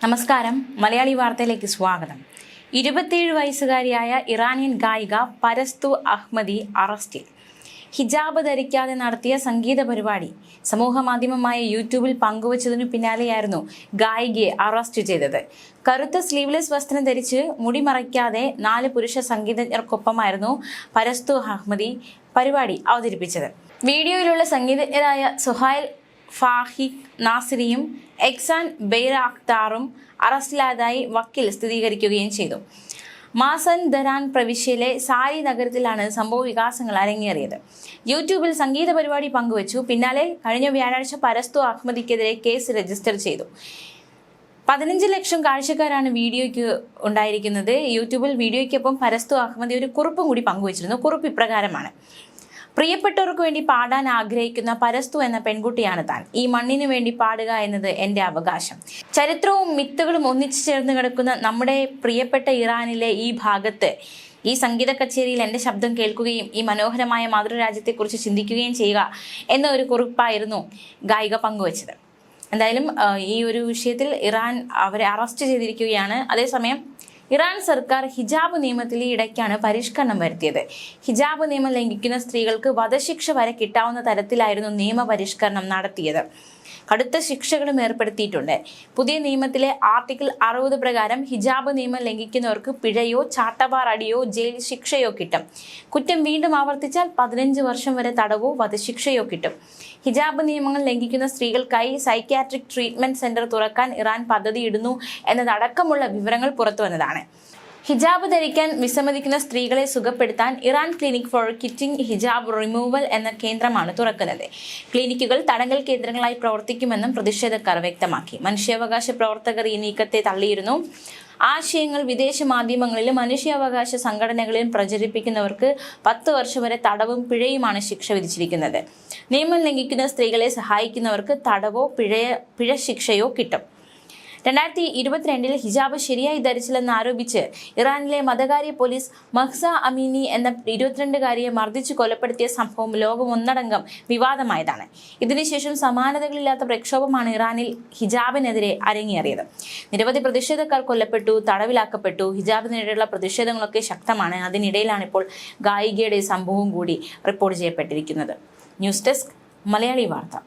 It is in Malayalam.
നമസ്കാരം, മലയാളി വാർത്തയിലേക്ക് സ്വാഗതം. 27 വയസ്സുകാരിയായ ഇറാനിയൻ ഗായിക പരസ്തു അഹ്മദി അറസ്റ്റിൽ. ഹിജാബ് ധരിക്കാതെ നടത്തിയ സംഗീത പരിപാടി സമൂഹമാധ്യമമായ യൂട്യൂബിൽ പങ്കുവച്ചതിനു പിന്നാലെയായിരുന്നു ഗായികയെ അറസ്റ്റ് ചെയ്തത്. കറുത്ത സ്ലീവ്ലെസ് വസ്ത്രം ധരിച്ച് മുടി മറയ്ക്കാതെ 4 പുരുഷ സംഗീതജ്ഞർക്കൊപ്പമായിരുന്നു പരസ്തു അഹ്മദി പരിപാടി അവതരിപ്പിച്ചത്. വീഡിയോയിലുള്ള സംഗീതജ്ഞരായ സുഹൈൽ ഫാഹിഖ് നാസിരിയും എക്സാൻ ബെയ്റാഖ്താറും അറസ്റ്റിലായതായി വക്കീൽ സ്ഥിരീകരിക്കുകയും ചെയ്തു. മാസൻ ദരാൻ പ്രവിശ്യയിലെ സാരി നഗരത്തിലാണ് സംഭവ വികാസങ്ങൾ അരങ്ങേറിയത്. യൂട്യൂബിൽ സംഗീത പരിപാടി പങ്കുവച്ചു. പിന്നാലെ കഴിഞ്ഞ വ്യാഴാഴ്ച പരസ്തു അഹ്മദിക്കെതിരെ കേസ് രജിസ്റ്റർ ചെയ്തു. 15 ലക്ഷം കാഴ്ചക്കാരാണ് വീഡിയോയ്ക്ക് ഉണ്ടായിരിക്കുന്നത്. യൂട്യൂബിൽ വീഡിയോയ്ക്കൊപ്പം പരസ്തു അഹ്മദി ഒരു കുറിപ്പും കൂടി പങ്കുവച്ചിരുന്നു. കുറിപ്പ് ഇപ്രകാരമാണ്: പ്രിയപ്പെട്ടവർക്ക് വേണ്ടി പാടാൻ ആഗ്രഹിക്കുന്ന പരസ്തു എന്ന പെൺകുട്ടിയാണ് താൻ. ഈ മണ്ണിന് വേണ്ടി പാടുക എന്നത് എൻ്റെ അവകാശം. ചരിത്രവും മിത്തുകളും ഒന്നിച്ചു ചേർന്ന് കിടക്കുന്ന നമ്മുടെ പ്രിയപ്പെട്ട ഇറാനിലെ ഈ ഭാഗത്ത് ഈ സംഗീത കച്ചേരിയിൽ എൻ്റെ ശബ്ദം കേൾക്കുകയും ഈ മനോഹരമായ മാതൃരാജ്യത്തെക്കുറിച്ച് ചിന്തിക്കുകയും ചെയ്യുക എന്ന ഒരു കുറിപ്പായിരുന്നു ഗായിക പങ്കുവച്ചത്. എന്തായാലും ഈ ഒരു വിഷയത്തിൽ ഇറാൻ അവരെ അറസ്റ്റ് ചെയ്തിരിക്കുകയാണ്. അതേസമയം ഇറാൻ സർക്കാർ ഹിജാബ് നിയമത്തിൽ ഈ ഇടയ്ക്കാണ് പരിഷ്കരണം വരുത്തിയത്. ഹിജാബ് നിയമം ലംഘിക്കുന്ന സ്ത്രീകൾക്ക് വധശിക്ഷ വരെ കിട്ടാവുന്ന തരത്തിലായിരുന്നു നിയമപരിഷ്കരണം നടത്തിയത്. കടുത്ത ശിക്ഷകളും ഏർപ്പെടുത്തിയിട്ടുണ്ട്. പുതിയ നിയമത്തിലെ ആർട്ടിക്കിൾ 60 പ്രകാരം ഹിജാബ് നിയമം ലംഘിക്കുന്നവർക്ക് പിഴയോ ചാട്ടവാർ അടിയോ ജയിൽ ശിക്ഷയോ കിട്ടും. കുറ്റം വീണ്ടും ആവർത്തിച്ചാൽ 15 വർഷം വരെ തടവോ വധശിക്ഷയോ കിട്ടും. ഹിജാബ് നിയമങ്ങൾ ലംഘിക്കുന്ന സ്ത്രീകൾക്കായി സൈക്യാട്രിക് ട്രീറ്റ്മെന്റ് സെന്റർ തുറക്കാൻ ഇറാൻ പദ്ധതിയിടുന്നു എന്നതടക്കമുള്ള വിവരങ്ങൾ പുറത്തുവന്നതാണ്. ഹിജാബ് ധരിക്കാൻ വിസമ്മതിക്കുന്ന സ്ത്രീകളെ സുഖപ്പെടുത്താൻ ഇറാൻ ക്ലിനിക് ഫോർ കിറ്റിംഗ് ഹിജാബ് റിമൂവൽ എന്ന കേന്ദ്രമാണ് തുറക്കുന്നത്. ക്ലിനിക്കുകൾ തടങ്കൽ കേന്ദ്രങ്ങളായി പ്രവർത്തിക്കുമെന്നും പ്രതിഷേധക്കാർ വ്യക്തമാക്കി. മനുഷ്യാവകാശ പ്രവർത്തകർ ഈ നീക്കത്തെ തള്ളിയിരുന്നു. ആശയങ്ങൾ വിദേശ മാധ്യമങ്ങളിലും മനുഷ്യാവകാശ സംഘടനകളിലും പ്രചരിപ്പിക്കുന്നവർക്ക് 10 വർഷം വരെ തടവും പിഴയുമാണ് ശിക്ഷ വിധിച്ചിരിക്കുന്നത്. നിയമം ലംഘിക്കുന്ന സ്ത്രീകളെ സഹായിക്കുന്നവർക്ക് തടവോ പിഴ ശിക്ഷയോ കിട്ടും. 2022 ഹിജാബ് ശരിയായി ധരിച്ചില്ലെന്ന് ആരോപിച്ച് ഇറാനിലെ മതകാര്യ പോലീസ് മഹ്സ അമീനി എന്ന 22-കാരിയെ മർദ്ദിച്ചു കൊലപ്പെടുത്തിയ സംഭവം ലോകമൊന്നടങ്കം വിവാദമായതാണ്. ഇതിനുശേഷം സമാനതകളില്ലാത്ത പ്രക്ഷോഭമാണ് ഇറാനിൽ ഹിജാബിനെതിരെ അരങ്ങേറിയത്. നിരവധി പ്രതിഷേധക്കാർ കൊല്ലപ്പെട്ടു, തടവിലാക്കപ്പെട്ടു. ഹിജാബിനെതിരെയുള്ള പ്രതിഷേധങ്ങളൊക്കെ ശക്തമാണ്. അതിനിടയിലാണ് ഇപ്പോൾ ഗായികയുടെ സംഭവം കൂടി റിപ്പോർട്ട് ചെയ്യപ്പെട്ടിരിക്കുന്നത്. ന്യൂസ് ഡെസ്ക്, മലയാളി വാർത്ത.